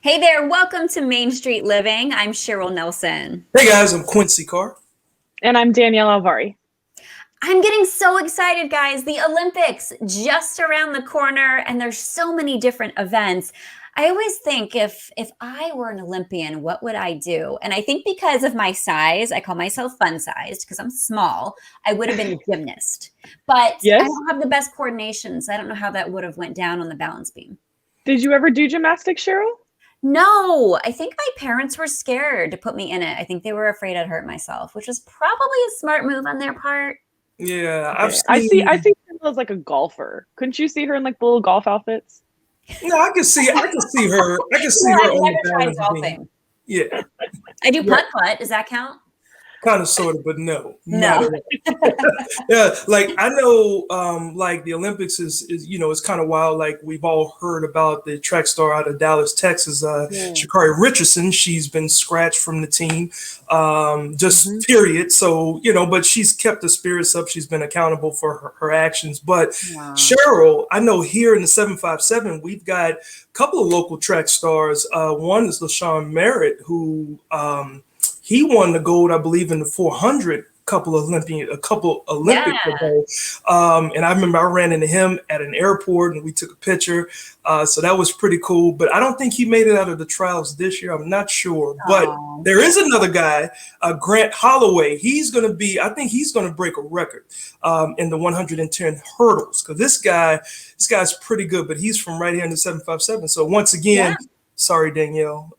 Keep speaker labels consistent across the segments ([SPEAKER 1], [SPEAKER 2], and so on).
[SPEAKER 1] Hey there, welcome to Main Street Living. I'm Cheryl Nelson.
[SPEAKER 2] Hey guys, I'm Quincy Carr.
[SPEAKER 3] And I'm Danielle Alvari.
[SPEAKER 1] I'm getting so excited, guys. The Olympics just around the corner, and there's so many different events. I always think if I were an Olympian, what would I do? And I think because of my size, I call myself fun-sized because I'm small, I would have been a gymnast. But
[SPEAKER 3] Yes?
[SPEAKER 1] I don't have the best coordination, so I don't know how that would have went down on the balance beam.
[SPEAKER 3] Did you ever do gymnastics, Cheryl?
[SPEAKER 1] No, I think my parents were scared to put me in it. I think they were afraid I'd hurt myself, which was probably a smart move on their part.
[SPEAKER 2] Yeah,
[SPEAKER 3] I see Cheryl as like a golfer. Couldn't you see her in like the little golf outfits?
[SPEAKER 2] No, I can see her. I can see her on
[SPEAKER 1] I've never
[SPEAKER 2] the
[SPEAKER 1] tried
[SPEAKER 2] balance beam.
[SPEAKER 1] golfing.
[SPEAKER 2] Yeah,
[SPEAKER 1] I do putt-putt. Does that count?
[SPEAKER 2] kind of, sort of, but no.
[SPEAKER 1] No.
[SPEAKER 2] Yeah, like I know, like the Olympics is it's kind of wild. Like we've all heard about the track star out of Dallas, Texas, Sha'Carri Richardson. She's been scratched from the team, period. So but she's kept the spirits up. She's been accountable for her actions. But Cheryl, I know here in the 757, we've got a couple of local track stars. One is LaShawn Merritt, who he won the gold, I believe, in the 400 Olympic ago. And I remember I ran into him at an airport and we took a picture. So that was pretty cool. But I don't think he made it out of the trials this year. I'm not sure. But there is another guy, Grant Holloway. I think he's going to break a record in the 110 hurdles. Because this guy's pretty good. But he's from right here in the 757. So once again, sorry, Danielle.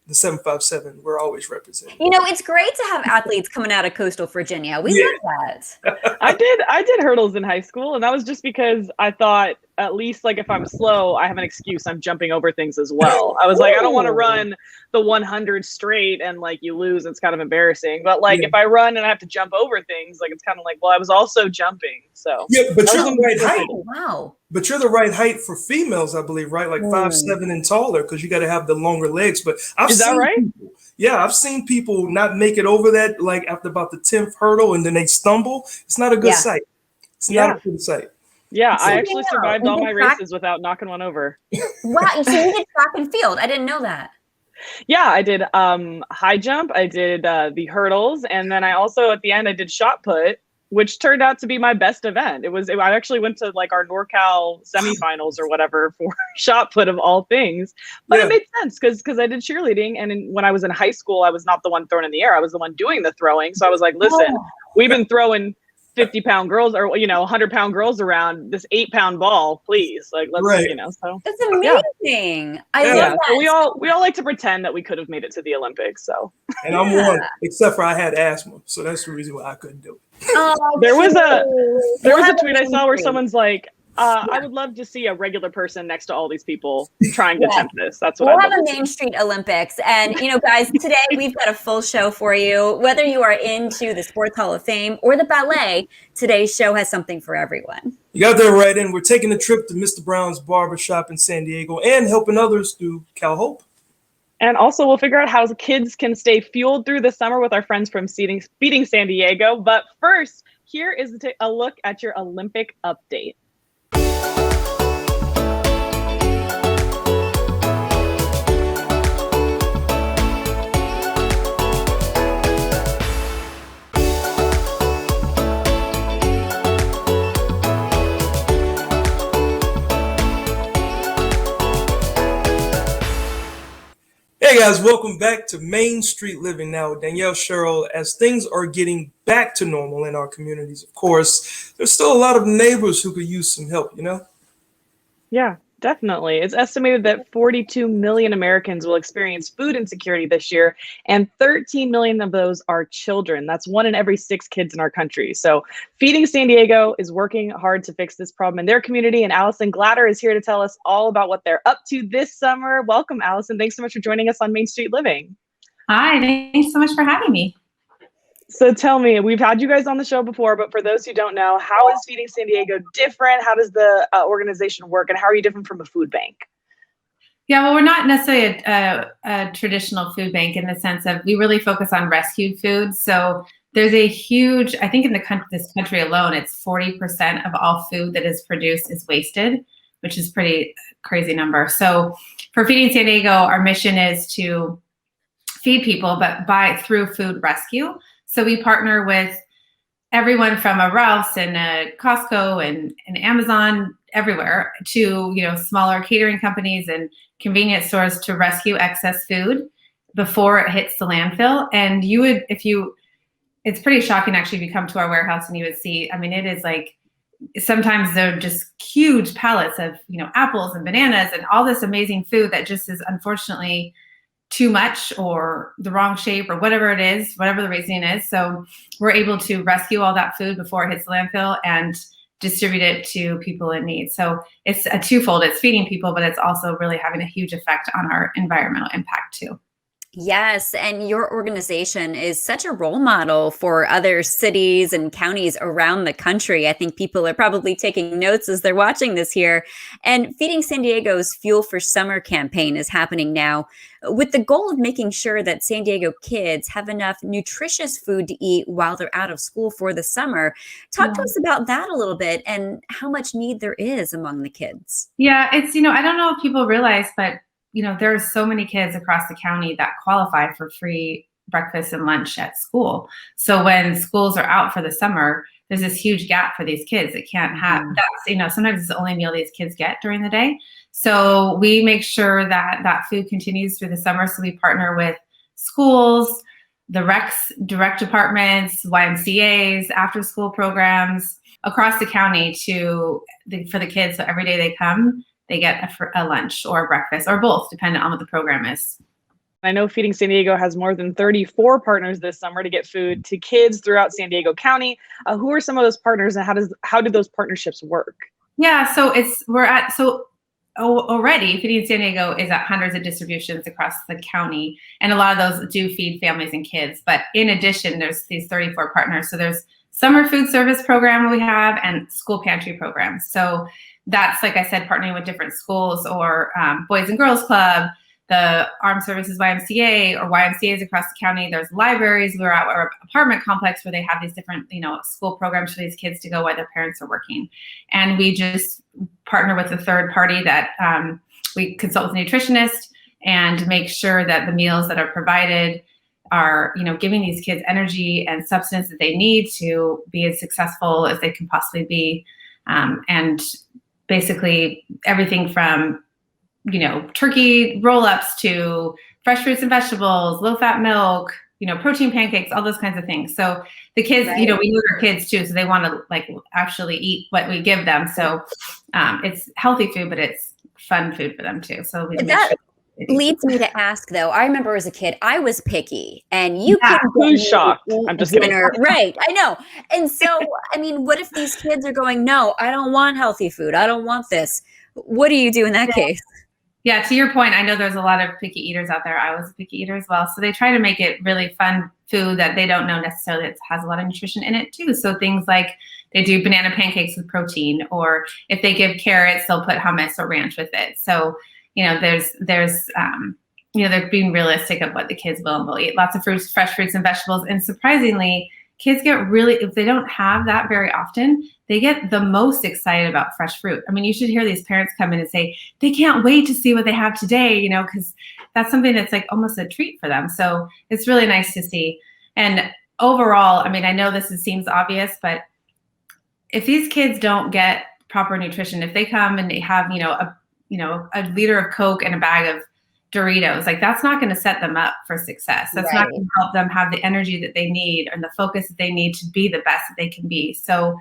[SPEAKER 2] The 757, we're always representing.
[SPEAKER 1] It's great to have athletes coming out of coastal Virginia. We love that.
[SPEAKER 3] I did hurdles in high school, and that was just because I thought at least like if I'm slow, I have an excuse. I'm jumping over things as well. I was like, I don't want to run the 100 straight and like you lose. It's kind of embarrassing. But like if I run and I have to jump over things, like it's kind of like, well, I was also jumping. So
[SPEAKER 2] but you're the right height.
[SPEAKER 1] Wow.
[SPEAKER 2] But you're the right height for females, I believe, right? Like 5'7" and taller, because you got to have the longer legs. But
[SPEAKER 3] Is that right?
[SPEAKER 2] I've seen people not make it over that, like after about the 10th hurdle, and then they stumble. It's not a good sight. It's not a good sight.
[SPEAKER 3] Yeah, I actually survived all my races without knocking one over.
[SPEAKER 1] Wow, so you did track and field. I didn't know that.
[SPEAKER 3] Yeah, I did high jump, I did the hurdles, and then I also at the end I did shot put, which turned out to be my best event. I actually went to like our NorCal semifinals or whatever for shot put of all things. But it made sense because I did cheerleading, and when I was in high school, I was not the one thrown in the air. I was the one doing the throwing. So I was like, listen, we've been throwing 50-pound girls or 100-pound girls around this 8-pound ball, please. Like let's so
[SPEAKER 1] that's amazing. I love that.
[SPEAKER 3] So we all like to pretend that we could have made it to the Olympics. So
[SPEAKER 2] and I'm one, except for I had asthma, so that's the reason why I couldn't do it.
[SPEAKER 3] There was a tweet I saw where someone's like, I would love to see a regular person next to all these people trying to attempt this. That's what
[SPEAKER 1] we'll have a Main Street Olympics. And, guys, today we've got a full show for you. Whether you are into the Sports Hall of Fame or the ballet, today's show has something for everyone.
[SPEAKER 2] You got that right. And we're taking a trip to Mr. Browns Barbershop in San Diego and helping others through Cal Hope.
[SPEAKER 3] And also we'll figure out how kids can stay fueled through the summer with our friends from Speeding San Diego. But first, here is a look at your Olympic update.
[SPEAKER 2] Hey guys, welcome back to Main Street Living now with Danielle, Cheryl. As things are getting back to normal in our communities, of course, there's still a lot of neighbors who could use some help,
[SPEAKER 3] Yeah, definitely. It's estimated that 42 million Americans will experience food insecurity this year, and 13 million of those are children. That's 1 in every 6 kids in our country. So Feeding San Diego is working hard to fix this problem in their community, and Allison Glader is here to tell us all about what they're up to this summer. Welcome, Allison. Thanks so much for joining us on Main Street Living.
[SPEAKER 4] Hi, thanks so much for having me.
[SPEAKER 3] So tell me, we've had you guys on the show before, but for those who don't know, how is Feeding San Diego different? How does the organization work, and how are you different from a food bank?
[SPEAKER 4] Yeah, well, we're not necessarily a traditional food bank in the sense of we really focus on rescued food. So there's a huge, I think in this country alone, it's 40% of all food that is produced is wasted. which is pretty crazy number. So for Feeding San Diego, our mission is to feed people, but through food rescue. So we partner with everyone from a Ralph's and a Costco and Amazon everywhere to, smaller catering companies and convenience stores to rescue excess food before it hits the landfill. And it's pretty shocking actually if you come to our warehouse and you would see, it is like, sometimes they're just huge pallets of, apples and bananas and all this amazing food that just is unfortunately too much or the wrong shape or whatever it is, whatever the reasoning is. So we're able to rescue all that food before it hits the landfill and distribute it to people in need. So it's a twofold. It's feeding people, but it's also really having a huge effect on our environmental impact too.
[SPEAKER 1] Yes, and your organization is such a role model for other cities and counties around the country. I think people are probably taking notes as they're watching this here. And Feeding San Diego's Fuel for Summer campaign is happening now with the goal of making sure that San Diego kids have enough nutritious food to eat while they're out of school for the summer. Talk to us about that a little bit and how much need there is among the kids.
[SPEAKER 4] Yeah, it's, I don't know if people realize, but there's so many kids across the county that qualify for free breakfast and lunch at school. So when schools are out for the summer, there's this huge gap for these kids that can't have that's, sometimes it's the only meal these kids get during the day. So we make sure that that food continues through the summer. So we partner with schools, the rec departments, YMCAs, after school programs across the county for the kids. So every day they come, they get a lunch or a breakfast or both, depending on what the program is.
[SPEAKER 3] I know Feeding San Diego has more than 34 partners this summer to get food to kids throughout San Diego County. Who are some of those partners, and how do those partnerships work?
[SPEAKER 4] Yeah, so already Feeding San Diego is at hundreds of distributions across the county, and a lot of those do feed families and kids. But in addition, there's these 34 partners. So there's summer food service program we have and school pantry programs. So that's, like I said, partnering with different schools or Boys and Girls Club, the Armed Services YMCA or YMCAs across the county. There's libraries. We're at our apartment complex where they have these different, school programs for these kids to go while their parents are working. And we just partner with a third party that we consult with a nutritionist and make sure that the meals that are provided are, giving these kids energy and substance that they need to be as successful as they can possibly be. And basically everything from, turkey roll-ups to fresh fruits and vegetables, low-fat milk, protein pancakes, all those kinds of things. So the kids, we know they're kids too, so they want to actually eat what we give them. So it's healthy food, but it's fun food for them too. So
[SPEAKER 1] that leads me to ask, though. I remember as a kid, I was picky, and you
[SPEAKER 3] who's shocked? I'm just kidding.
[SPEAKER 1] Right, I know. And so, what if these kids are going, no, I don't want healthy food. I don't want this. What do you do in that case?
[SPEAKER 4] Yeah, to your point, I know there's a lot of picky eaters out there. I was a picky eater as well. So they try to make it really fun food that they don't know necessarily it has a lot of nutrition in it too. So things like they do banana pancakes with protein, or if they give carrots, they'll put hummus or ranch with it. So there's they're being realistic of what the kids will and will eat. Lots of fruits, fresh fruits and vegetables. And surprisingly, kids get if they don't have that very often, they get the most excited about fresh fruit. You should hear these parents come in and say, they can't wait to see what they have today, because that's something that's like almost a treat for them. So it's really nice to see. And overall, I know this seems obvious, but if these kids don't get proper nutrition, if they come and they have, a liter of Coke and a bag of Doritos, that's not going to set them up for success. That's not going to help them have the energy that they need and the focus that they need to be the best that they can be. So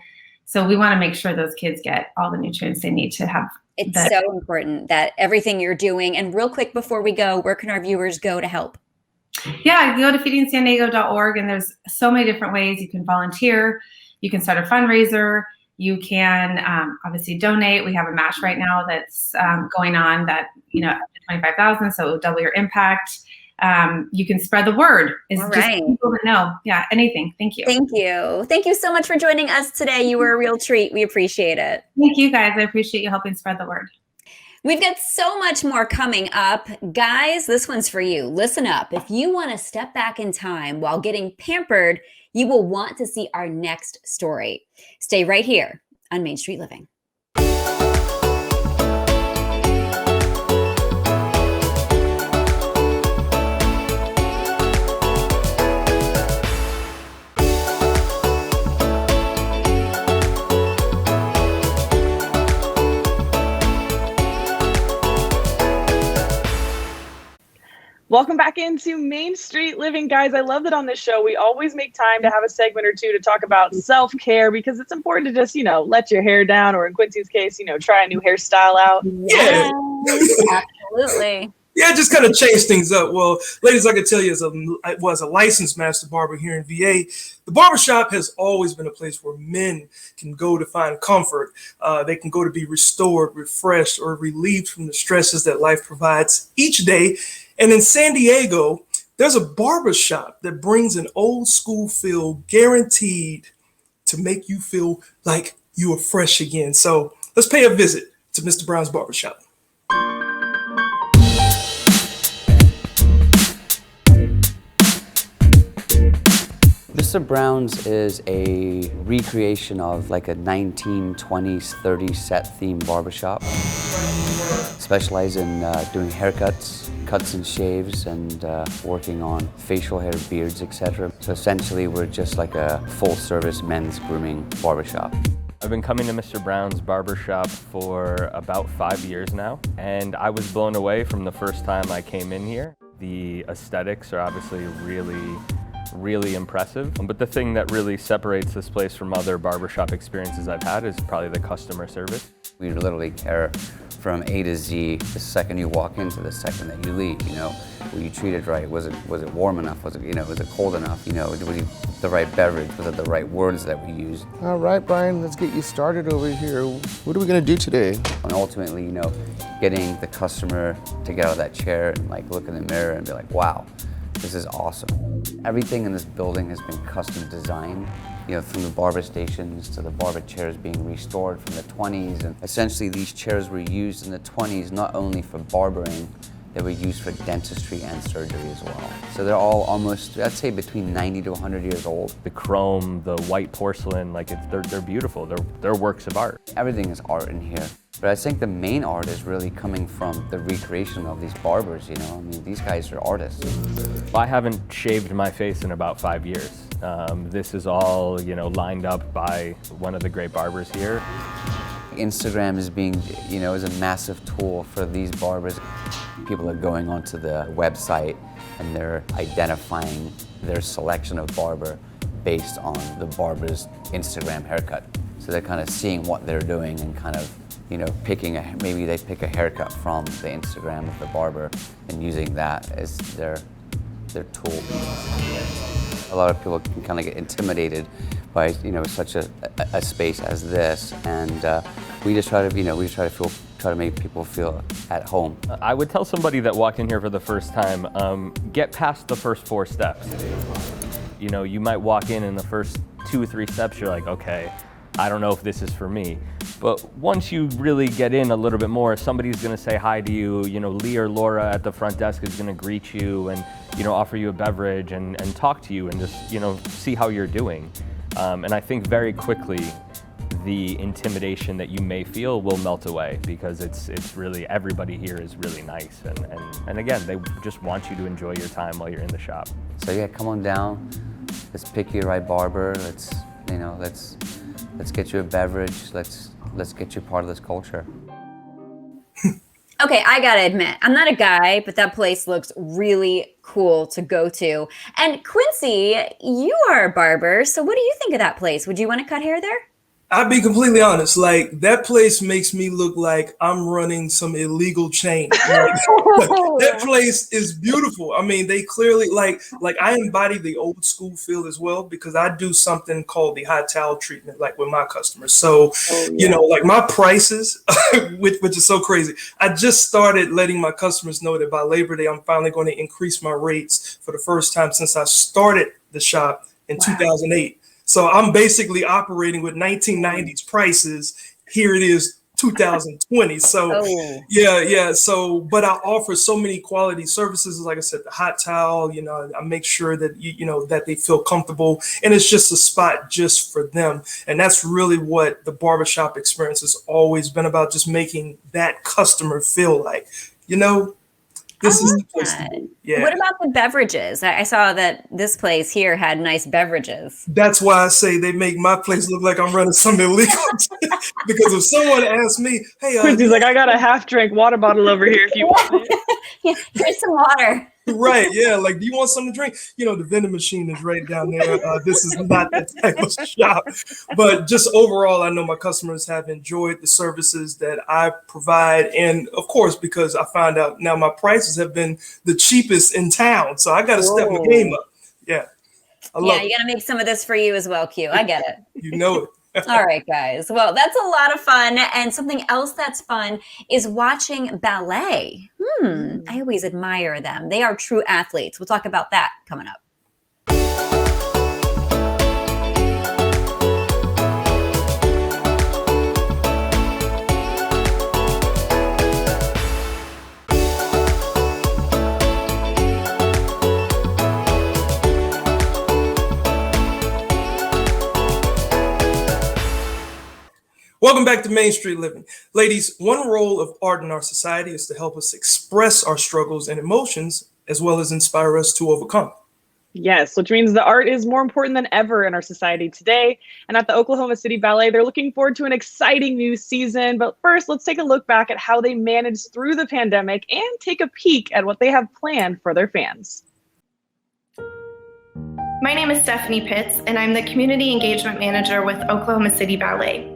[SPEAKER 4] we want to make sure those kids get all the nutrients they need to have.
[SPEAKER 1] It's so important that everything you're doing. And real quick before we go, where can our viewers go to help?
[SPEAKER 4] Yeah, go to feedingsandiego.org, and there's so many different ways you can volunteer. You can start a fundraiser. You can obviously donate. We have a match right now that's going on that, up to $25,000, so it'll double your impact. You can spread the word. It's
[SPEAKER 1] all
[SPEAKER 4] just
[SPEAKER 1] right.
[SPEAKER 4] people that know. Yeah, anything. Thank you.
[SPEAKER 1] Thank you. Thank you so much for joining us today. You were a real treat. We appreciate it.
[SPEAKER 4] Thank you, guys. I appreciate you helping spread the word.
[SPEAKER 1] We've got so much more coming up. Guys, this one's for you. Listen up. If you want to step back in time while getting pampered, you will want to see our next story. Stay right here on Main Street Living.
[SPEAKER 3] Welcome back into Main Street Living, guys. I love that on this show, we always make time to have a segment or two to talk about self-care, because it's important to just, let your hair down, or in Quincy's case, try a new hairstyle out.
[SPEAKER 1] Yes, absolutely.
[SPEAKER 2] Yeah, just kind of change things up. Well, ladies, I can tell you, as a licensed master barber here in VA, the barbershop has always been a place where men can go to find comfort. They can go to be restored, refreshed, or relieved from the stresses that life provides each day. And in San Diego, there's a barbershop that brings an old school feel, guaranteed to make you feel like you are fresh again. So let's pay a visit to Mr. Brown's Barbershop.
[SPEAKER 5] Mr. Brown's is a recreation of like a 1920s, 30s set theme barbershop. Specialize in doing haircuts, cuts and shaves, and working on facial hair, beards, etc. So essentially we're just like a full-service men's grooming barbershop.
[SPEAKER 6] I've been coming to Mr. Brown's Barbershop for about 5 years now, and I was blown away from the first time I came in here. The aesthetics are obviously really impressive, but the thing that really separates this place from other barbershop experiences I've had is probably the customer service.
[SPEAKER 5] We literally care from A to Z, the second you walk in to the second that you leave. Were you treated right? Was it warm enough? Was it cold enough? Was it the right beverage? Was it the right words that we used?
[SPEAKER 7] All right, Brian, let's get you started over here. What are we gonna do today?
[SPEAKER 5] And ultimately, getting the customer to get out of that chair and like look in the mirror and be like, wow, this is awesome. Everything in this building has been custom designed, from the barber stations to the barber chairs being restored from the 20s. And essentially these chairs were used in the 20s not only for barbering, they were used for dentistry and surgery as well. So they're all almost, I'd say, between 90 to 100 years old.
[SPEAKER 6] The chrome, the white porcelain, they're beautiful. They're works of art.
[SPEAKER 5] Everything is art in here. But I think the main art is really coming from the recreation of these barbers, these guys are artists.
[SPEAKER 6] I haven't shaved my face in about 5 years. This is all, lined up by one of the great barbers here.
[SPEAKER 5] Instagram is is a massive tool for these barbers. People are going onto the website and they're identifying their selection of barber based on the barber's Instagram haircut. So they're kind of seeing what they're doing and kind of maybe they pick a haircut from the Instagram of the barber and using that as their tool. A lot of people can kind of get intimidated by such a space as this, and we just try to make people feel at home.
[SPEAKER 6] I would tell somebody that walked in here for the first time, get past the first 4 steps. You might walk in the first 2 or 3 steps, you're like, okay, I don't know if this is for me. But once you really get in a little bit more, somebody's gonna say hi to you, Lee or Laura at the front desk is gonna greet you and, offer you a beverage and talk to you and just, see how you're doing. And I think very quickly, the intimidation that you may feel will melt away because it's really, everybody here is really nice. And again, they just want you to enjoy your time while you're in the shop.
[SPEAKER 5] So yeah, come on down, let's pick you the right barber, let's get you a beverage, let's get you part of this culture.
[SPEAKER 1] Okay, I gotta admit, I'm not a guy, but that place looks really cool to go to. And Quincy, you are a barber, so what do you think of that place? Would you want to cut hair there?
[SPEAKER 2] I'll be completely honest. Like, that place makes me look like I'm running some illegal chain. That place is beautiful. I mean, they clearly like I embody the old school feel as well because I do something called the hot towel treatment, like with my customers. So, like my prices, which is so crazy. I just started letting my customers know that by Labor Day, I'm finally going to increase my rates for the first time since I started the shop in 2008. So I'm basically operating with 1990s prices. Here it is, 2020. So yeah. So, but I offer so many quality services. Like I said, the hot towel, I make sure that, that they feel comfortable and it's just a spot just for them. And that's really what the barbershop experience has always been about, just making that customer feel like, this is the place to be. Yeah.
[SPEAKER 1] What about the beverages? I saw that this place here had nice beverages.
[SPEAKER 2] That's why I say they make my place look like I'm running something illegal. Because if someone asks me, hey,
[SPEAKER 3] Quincy's like, I got a half drink water bottle over here if you want it.
[SPEAKER 1] Yeah, here's some water.
[SPEAKER 2] Right, yeah. Like, do you want something to drink? The vending machine is right down there. This is not that type of shop. But just overall, I know my customers have enjoyed the services that I provide. And of course, because I found out now my prices have been the cheapest in town. So I got to step my game up. Yeah. I love
[SPEAKER 1] You got to make some of this for you as well, Q. I get it.
[SPEAKER 2] You know it.
[SPEAKER 1] All right, guys. Well, that's a lot of fun. And something else that's fun is watching ballet. I always admire them. They are true athletes. We'll talk about that coming up.
[SPEAKER 2] Welcome back to Main Street Living. Ladies, one role of art in our society is to help us express our struggles and emotions, as well as inspire us to overcome.
[SPEAKER 3] Yes, which means the art is more important than ever in our society today. And at the Oklahoma City Ballet, they're looking forward to an exciting new season. But first, let's take a look back at how they managed through the pandemic and take a peek at what they have planned for their fans.
[SPEAKER 8] My name is Stephanie Pitts, and I'm the Community Engagement Manager with Oklahoma City Ballet.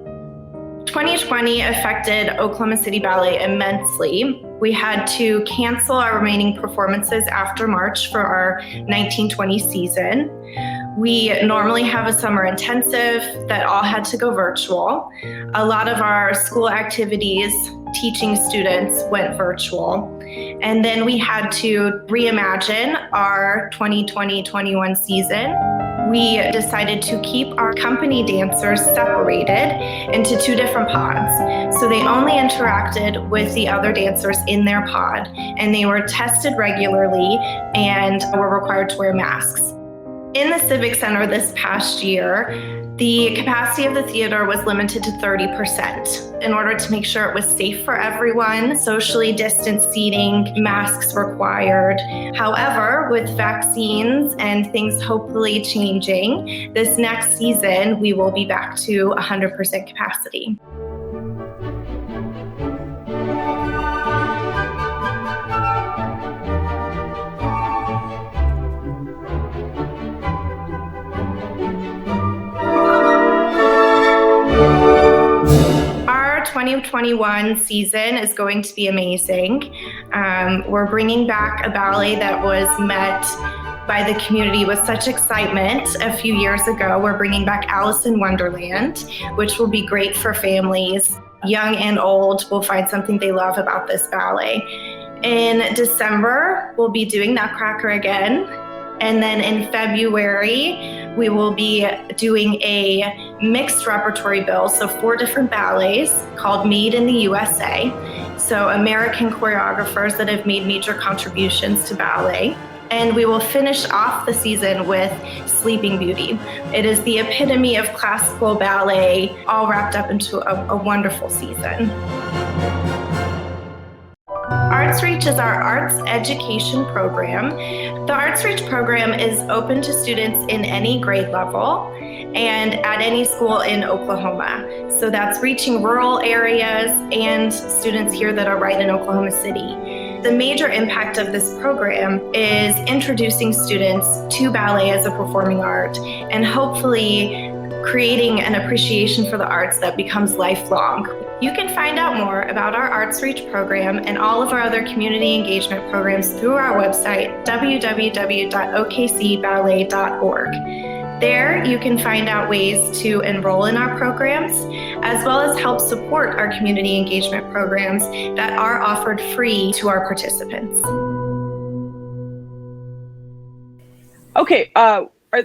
[SPEAKER 8] 2020 affected Oklahoma City Ballet immensely. We had to cancel our remaining performances after March for our 1920 season. We normally have a summer intensive that all had to go virtual. A lot of our school activities, teaching students, went virtual. And then we had to reimagine our 2020-21 season. We decided to keep our company dancers separated into two different pods. So they only interacted with the other dancers in their pod, and they were tested regularly and were required to wear masks. In the Civic Center this past year, the capacity of the theater was limited to 30% in order to make sure it was safe for everyone, socially distanced seating, masks required. However, with vaccines and things hopefully changing, this next season we will be back to 100% capacity. Our 2021 season is going to be amazing. We're bringing back a ballet that was met by the community with such excitement a few years ago. We're bringing back Alice in Wonderland, which will be great for families. Young and old will find something they love about this ballet. In December, we'll be doing Nutcracker again. And then in February, we will be doing a mixed repertory bill, so 4 different ballets called Made in the USA. So American choreographers that have made major contributions to ballet. And we will finish off the season with Sleeping Beauty. It is the epitome of classical ballet, all wrapped up into a wonderful season. Arts Reach is our arts education program. The Arts Reach program is open to students in any grade level and at any school in Oklahoma. So that's reaching rural areas and students here that are right in Oklahoma City. The major impact of this program is introducing students to ballet as a performing art and hopefully creating an appreciation for the arts that becomes lifelong. You can find out more about our Arts Reach program and all of our other community engagement programs through our website, www.okcballet.org. There, you can find out ways to enroll in our programs, as well as help support our community engagement programs that are offered free to our participants.
[SPEAKER 3] Okay,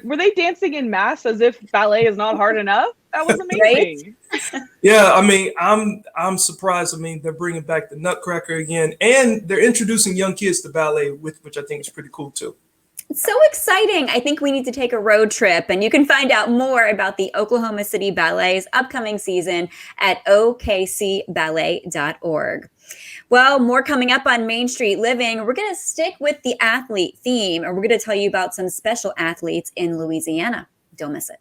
[SPEAKER 3] were they dancing in mass as if ballet is not hard enough? That was amazing.
[SPEAKER 2] Yeah, I mean, I'm surprised. I mean, they're bringing back the Nutcracker again, and they're introducing young kids to ballet, which I think is pretty cool too.
[SPEAKER 1] It's so exciting. I think we need to take a road trip, and you can find out more about the Oklahoma City Ballet's upcoming season at okcballet.org. Well, more coming up on Main Street Living. We're going to stick with the athlete theme, and we're going to tell you about some special athletes in Louisiana. Don't miss it.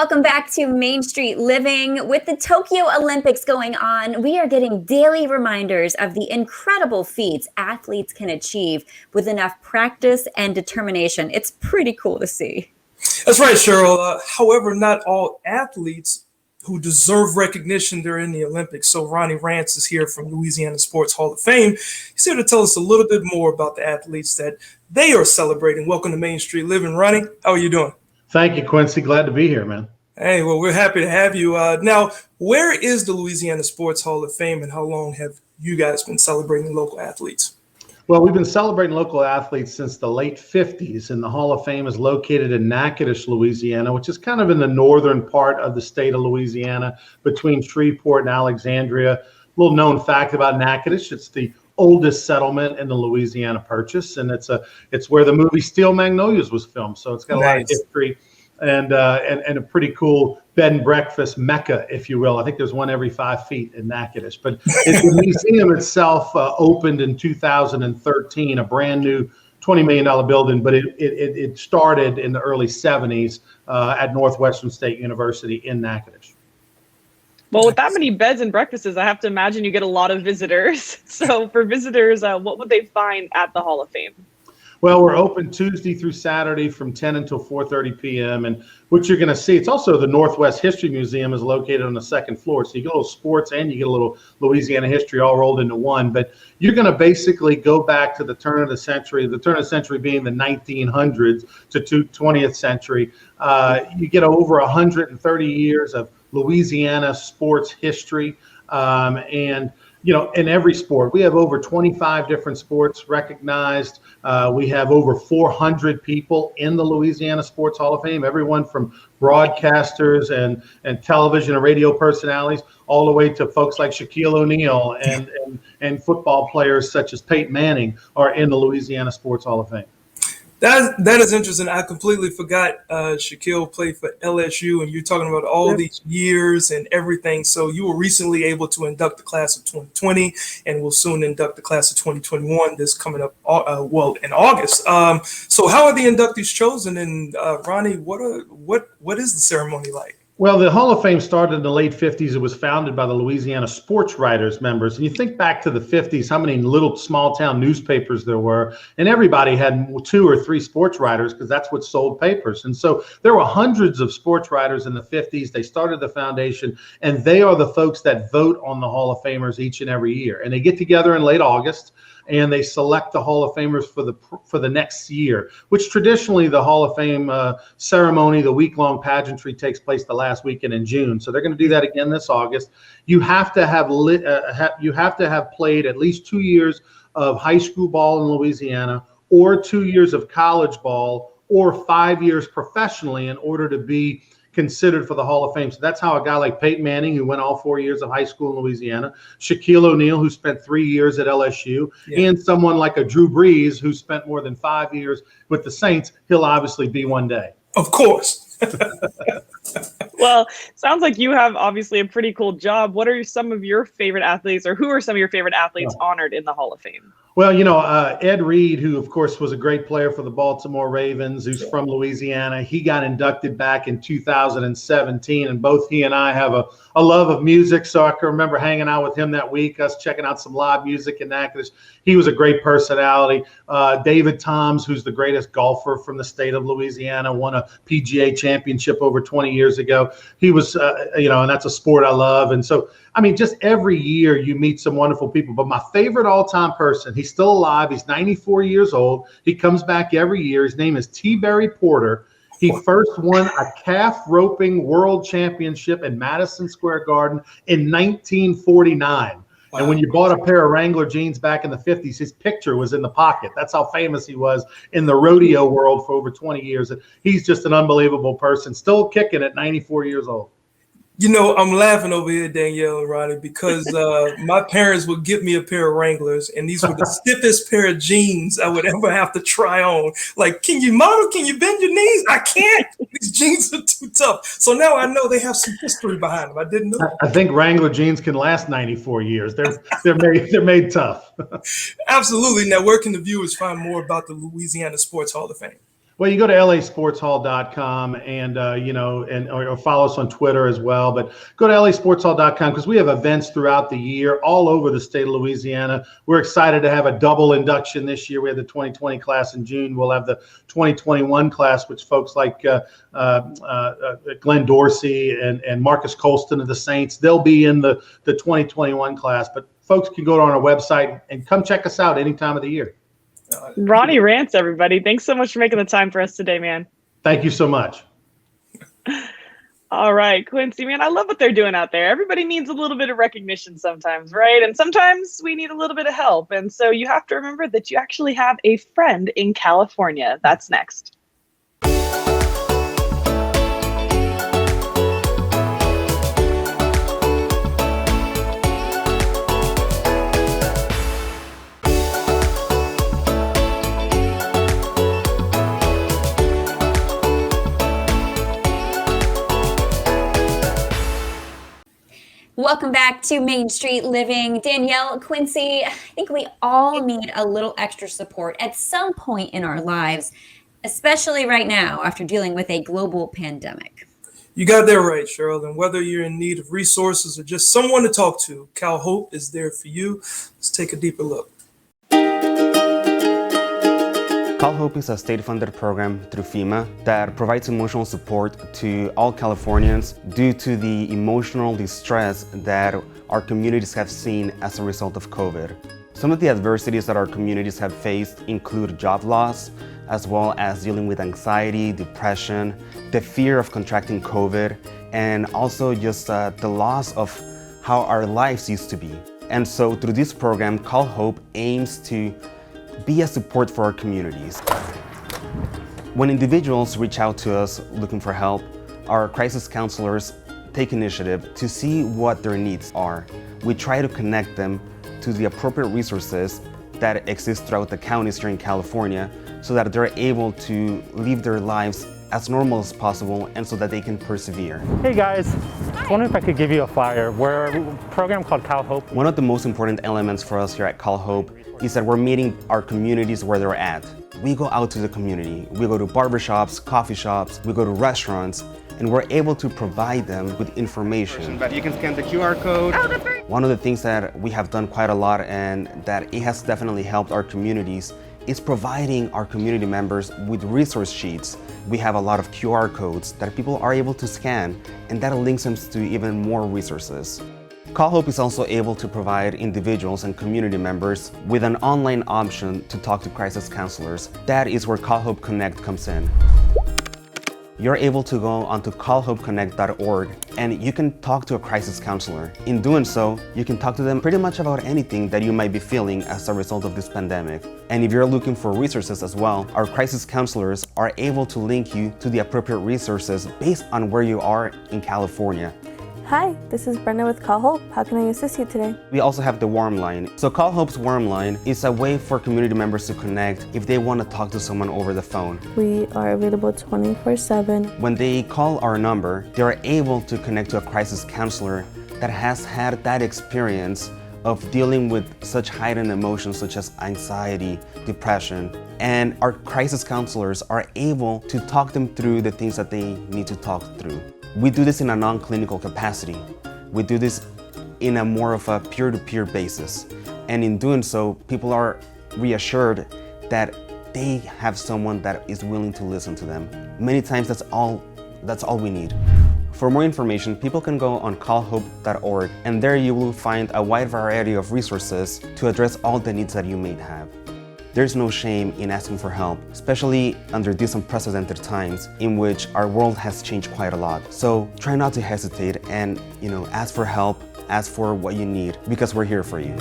[SPEAKER 1] welcome back to Main Street Living. With the Tokyo Olympics going on, we are getting daily reminders of the incredible feats athletes can achieve with enough practice and determination. It's pretty cool to see.
[SPEAKER 2] That's right, Cheryl. However, not all athletes who deserve recognition, they're in the Olympics. So Ronnie Rance is here from Louisiana Sports Hall of Fame. He's here to tell us a little bit more about the athletes that they are celebrating. Welcome to Main Street Living. Ronnie, how are you doing?
[SPEAKER 9] Thank you, Quincy. Glad to be here, man.
[SPEAKER 2] Hey, well, we're happy to have you. Now, where is the Louisiana Sports Hall of Fame, and how long have you guys been celebrating local athletes?
[SPEAKER 9] Well, we've been celebrating local athletes since the late 50s, and the Hall of Fame is located in Natchitoches, Louisiana, which is kind of in the northern part of the state of Louisiana, between Shreveport and Alexandria. A little known fact about Natchitoches: it's the oldest settlement in the Louisiana Purchase, and it's where the movie Steel Magnolias was filmed. So it's got a lot of history and a pretty cool bed and breakfast mecca, if you will. I think there's one every 5 feet in Natchitoches. But the museum itself opened in 2013, a brand new $20 million building, but it started in the early 70s at Northwestern State University in Natchitoches.
[SPEAKER 3] Well, with that many beds and breakfasts, I have to imagine you get a lot of visitors. So for visitors, what would they find at the Hall of Fame?
[SPEAKER 9] Well, we're open Tuesday through Saturday from 10 until 4:30 p.m. And what you're going to see, it's also the Northwest History Museum is located on the second floor. So you get a little sports and you get a little Louisiana history all rolled into one. But you're going to basically go back to the turn of the century being the 1900s to 20th century. You get over 130 years of Louisiana sports history. And you know, in every sport, we have over 25 different sports recognized. We have over 400 people in the Louisiana Sports Hall of Fame, everyone from broadcasters and television and radio personalities, all the way to folks like Shaquille O'Neal and football players such as Peyton Manning are in the Louisiana Sports Hall of Fame.
[SPEAKER 2] That is interesting. I completely forgot Shaquille played for LSU, and you're talking about all these years and everything. So you were recently able to induct the class of 2020, and will soon induct the class of 2021. This coming up, in August. So how are the inductees chosen? And Ronnie, what is the ceremony like?
[SPEAKER 9] Well, the Hall of Fame started in the late 50s. It was founded by the Louisiana Sports Writers members. And you think back to the 50s, how many little small town newspapers there were. And everybody had 2 or 3 sports writers because that's what sold papers. And so there were hundreds of sports writers in the 50s. They started the foundation, and they are the folks that vote on the Hall of Famers each and every year. And they get together in late August, and they select the Hall of Famers for the next year, which traditionally the Hall of Fame ceremony, the week-long pageantry, takes place the last weekend in June. So they're going to do that again this August. You have to have played at least 2 years of high school ball in Louisiana, or 2 years of college ball, or 5 years professionally in order to be considered for the Hall of Fame. So that's how a guy like Peyton Manning, who went all 4 years of high school in Louisiana, Shaquille O'Neal, who spent 3 years at LSU, and someone like a Drew Brees, who spent more than 5 years with the Saints, he'll obviously be one day.
[SPEAKER 2] Of course.
[SPEAKER 3] Well, sounds like you have obviously a pretty cool job. What are some of your favorite athletes, or who are some of your favorite athletes honored in the Hall of Fame?
[SPEAKER 9] Well, you know, Ed Reed, who, of course, was a great player for the Baltimore Ravens, who's from Louisiana, he got inducted back in 2017, and both he and I have a love of music, so I can remember hanging out with him that week, us checking out some live music in Natchitoches. He was a great personality. David Toms, who's the greatest golfer from the state of Louisiana, won a PGA championship over 20 years ago. He was, and that's a sport I love. And so, I mean, just every year you meet some wonderful people. But my favorite all-time person, he's still alive. He's 94 years old. He comes back every year. His name is T. Barry Porter. He first won a calf roping world championship in Madison Square Garden in 1949. Wow. And when you bought a pair of Wrangler jeans back in the 50s, his picture was in the pocket. That's how famous he was in the rodeo world for over 20 years. And he's just an unbelievable person, still kicking at 94 years old.
[SPEAKER 2] You know, I'm laughing over here, Danielle and Ronnie, because my parents would get me a pair of Wranglers, and these were the stiffest pair of jeans I would ever have to try on. Like, can you bend your knees? I can't. These jeans are too tough. So now I know they have some history behind them. I didn't know.
[SPEAKER 9] I think Wrangler jeans can last 94 years. They're made tough.
[SPEAKER 2] Absolutely. Now, where can the viewers find more about the Louisiana Sports Hall of Fame?
[SPEAKER 9] Well, you go to lasportshall.com and, or follow us on Twitter as well. But go to lasportshall.com because we have events throughout the year all over the state of Louisiana. We're excited to have a double induction this year. We have the 2020 class in June. We'll have the 2021 class, which folks like Glenn Dorsey and Marcus Colston of the Saints, they'll be in the 2021 class. But folks can go on our website and come check us out any time of the year.
[SPEAKER 3] Ronnie Rants, everybody. Thanks so much for making the time for us today, man.
[SPEAKER 9] Thank you so much.
[SPEAKER 3] All right, Quincy, man, I love what they're doing out there. Everybody needs a little bit of recognition sometimes, right? And sometimes we need a little bit of help. And so you have to remember that you actually have a friend in California. That's next.
[SPEAKER 1] Welcome back to Main Street Living. Danielle, Quincy, I think we all need a little extra support at some point in our lives, especially right now after dealing with a global pandemic.
[SPEAKER 2] You got that right, Cheryl. And whether you're in need of resources or just someone to talk to, Cal Hope is there for you. Let's take a deeper look.
[SPEAKER 10] Cal Hope is a state-funded program through FEMA that provides emotional support to all Californians due to the emotional distress that our communities have seen as a result of COVID. Some of the adversities that our communities have faced include job loss, as well as dealing with anxiety, depression, the fear of contracting COVID, and also just the loss of how our lives used to be. And so through this program, Cal Hope aims to be a support for our communities. When individuals reach out to us looking for help, our crisis counselors take initiative to see what their needs are. We try to connect them to the appropriate resources that exist throughout the counties here in California so that they're able to live their lives as normal as possible and so that they can persevere.
[SPEAKER 11] Hey guys, I was wondering if I could give you a flyer. We're a program called Cal Hope.
[SPEAKER 10] One of the most important elements for us here at Cal Hope is that we're meeting our communities where they're at. We go out to the community. We go to barbershops, coffee shops, we go to restaurants, and we're able to provide them with information.
[SPEAKER 12] But you can scan the QR code.
[SPEAKER 10] One of the things that we have done quite a lot and that it has definitely helped our communities is providing our community members with resource sheets. We have a lot of QR codes that people are able to scan, and that links them to even more resources. Cal Hope is also able to provide individuals and community members with an online option to talk to crisis counselors. That is where Cal Hope Connect comes in. You're able to go onto callhopeconnect.org and you can talk to a crisis counselor. In doing so, you can talk to them pretty much about anything that you might be feeling as a result of this pandemic. And if you're looking for resources as well, our crisis counselors are able to link you to the appropriate resources based on where you are in California.
[SPEAKER 13] Hi, this is Brenda with Cal Hope. How can I assist you today?
[SPEAKER 10] We also have the Warm Line. So Cal Hope's Warm Line is a way for community members to connect if they want to talk to someone over the phone.
[SPEAKER 13] We are available 24/7.
[SPEAKER 10] When they call our number, they are able to connect to a crisis counselor that has had that experience of dealing with such heightened emotions such as anxiety, depression, and our crisis counselors are able to talk them through the things that they need to talk through. We do this in a non-clinical capacity. We do this in a more of a peer-to-peer basis. And in doing so, people are reassured that they have someone that is willing to listen to them. Many times that's all we need. For more information, people can go on callhope.org, and there you will find a wide variety of resources to address all the needs that you may have. There's no shame in asking for help, especially under these unprecedented times in which our world has changed quite a lot. So try not to hesitate and, ask for help, ask for what you need, because we're here for you.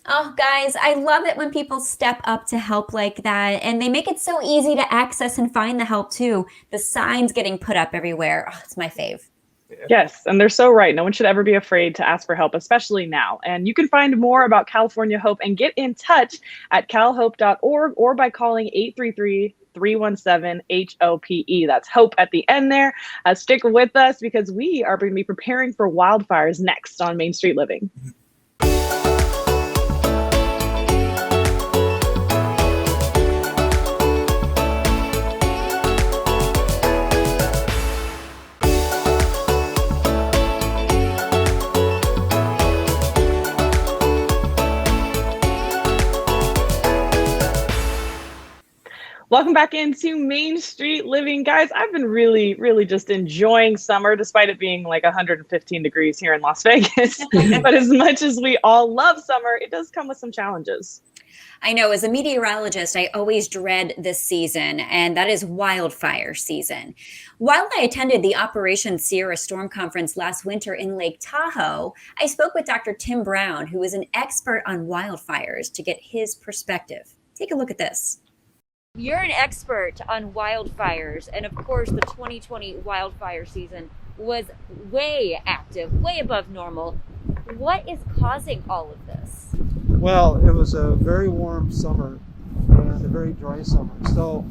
[SPEAKER 1] Oh, guys, I love it when people step up to help like that, and they make it so easy to access and find the help too. The signs getting put up everywhere. Oh, it's my fave.
[SPEAKER 3] Yes, and they're so right. No one should ever be afraid to ask for help, especially now. And you can find more about California Hope and get in touch at calhope.org or by calling 833-317-HOPE. That's HOPE at the end there. Stick with us because we are going to be preparing for wildfires next on Main Street Living. Welcome back into Main Street Living. Guys, I've been really, really just enjoying summer, despite it being like 115 degrees here in Las Vegas. But as much as we all love summer, it does come with some challenges.
[SPEAKER 1] I know, as a meteorologist, I always dread this season, and that is wildfire season. While I attended the Operation Sierra Storm Conference last winter in Lake Tahoe, I spoke with Dr. Tim Brown, who is an expert on wildfires, to get his perspective. Take a look at this. You're an expert on wildfires, and of course, the 2020 wildfire season was way active, way above normal. What is causing all of this?
[SPEAKER 12] Well, it was a very warm summer and a very dry summer. So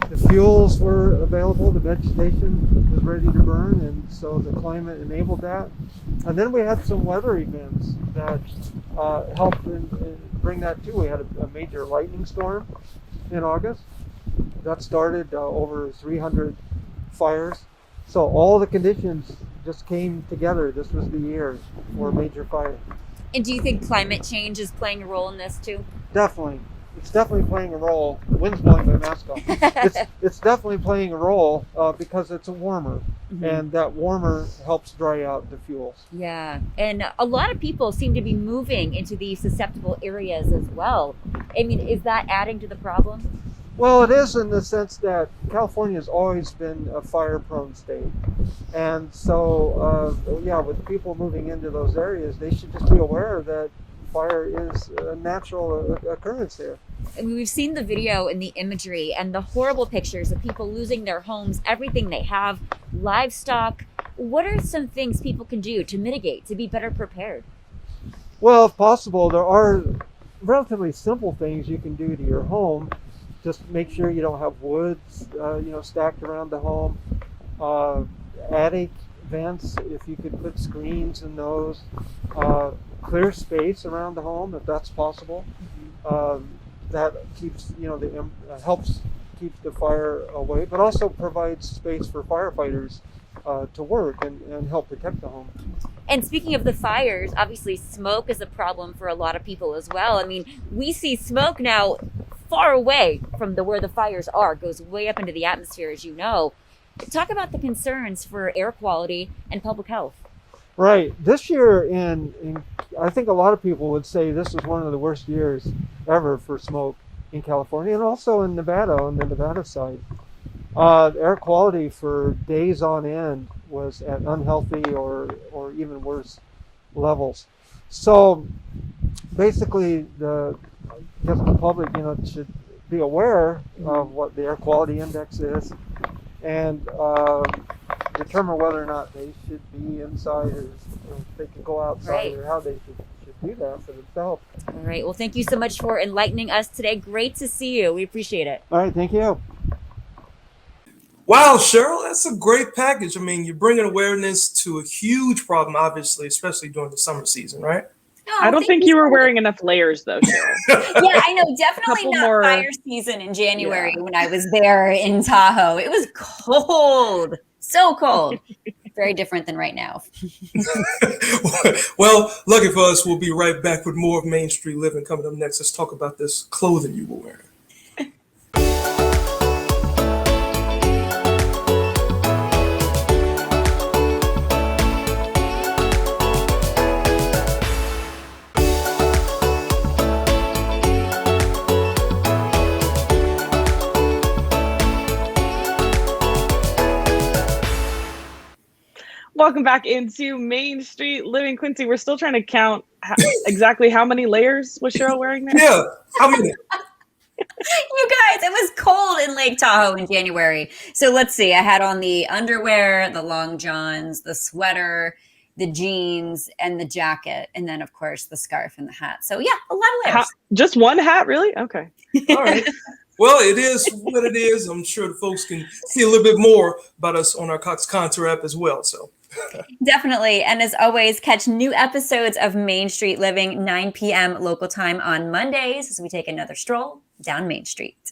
[SPEAKER 12] the fuels were available, the vegetation was ready to burn, and so the climate enabled that. And then we had some weather events that helped bring that too. We had a major lightning storm in August that started over 300 fires. So all the conditions just came together. This was the year for a major fire.
[SPEAKER 1] And do you think climate change is playing a role in this too?
[SPEAKER 12] Definitely. It's definitely playing a role. The wind's blowing my mask off. It's definitely playing a role because it's warmer, and that warmer helps dry out the fuels.
[SPEAKER 1] Yeah, and a lot of people seem to be moving into these susceptible areas as well. I mean, is that adding to the problem?
[SPEAKER 12] Well, it is in the sense that California has always been a fire-prone state. And so, yeah, with people moving into those areas, they should just be aware that fire is a natural occurrence there.
[SPEAKER 1] I mean, we've seen the video and the imagery and the horrible pictures of people losing their homes, everything they have, livestock. What are some things people can do to mitigate, to be better prepared?
[SPEAKER 12] Well, if possible, there are relatively simple things you can do to your home. Just make sure you don't have woods, stacked around the home. Attic vents, if you could put screens in those. Clear space around the home, if that's possible. That keeps, helps keep the fire away, but also provides space for firefighters to work and help protect the home.
[SPEAKER 1] And speaking of the fires, obviously smoke is a problem for a lot of people as well. I mean, we see smoke now far away from where the fires are, goes way up into the atmosphere, as you know. Talk about the concerns for air quality and public health.
[SPEAKER 12] Right. This year, I think a lot of people would say this was one of the worst years ever for smoke in California, and also in Nevada, on the Nevada side. Air quality for days on end was at unhealthy or even worse levels. So basically, the public, should be aware of what the air quality index is, and determine whether or not they should be inside or if they can go outside, right, or how they should do that for themselves.
[SPEAKER 1] All right. Well, thank you so much for enlightening us today. Great to see you. We appreciate it.
[SPEAKER 12] All right. Thank you.
[SPEAKER 2] Wow, Cheryl, that's a great package. I mean, you're bringing awareness to a huge problem, obviously, especially during the summer season, right?
[SPEAKER 1] Oh,
[SPEAKER 3] I don't think you were wearing enough layers, though, Cheryl.
[SPEAKER 1] Yeah, I know. Definitely not
[SPEAKER 3] more
[SPEAKER 1] fire season in January when I was there in Tahoe. It was cold. So cold. Very different than right now.
[SPEAKER 2] Well, lucky for us, we'll be right back with more of Main Street Living coming up next. Let's talk about this clothing you were wearing.
[SPEAKER 3] Welcome back into Main Street Living. Quincy, we're still trying to count exactly how many layers was Cheryl wearing there?
[SPEAKER 2] Yeah, how many?
[SPEAKER 1] You guys, it was cold in Lake Tahoe in January. So let's see. I had on the underwear, the long johns, the sweater, the jeans, and the jacket. And then, of course, the scarf and the hat. So, yeah, a lot of layers.
[SPEAKER 3] Just one hat, really? Okay.
[SPEAKER 2] All right. Well, it is what it is. I'm sure the folks can see a little bit more about us on our Cox Contour app as well. So
[SPEAKER 1] definitely. And as always, catch new episodes of Main Street Living, 9 p.m. local time on Mondays as we take another stroll down Main Street.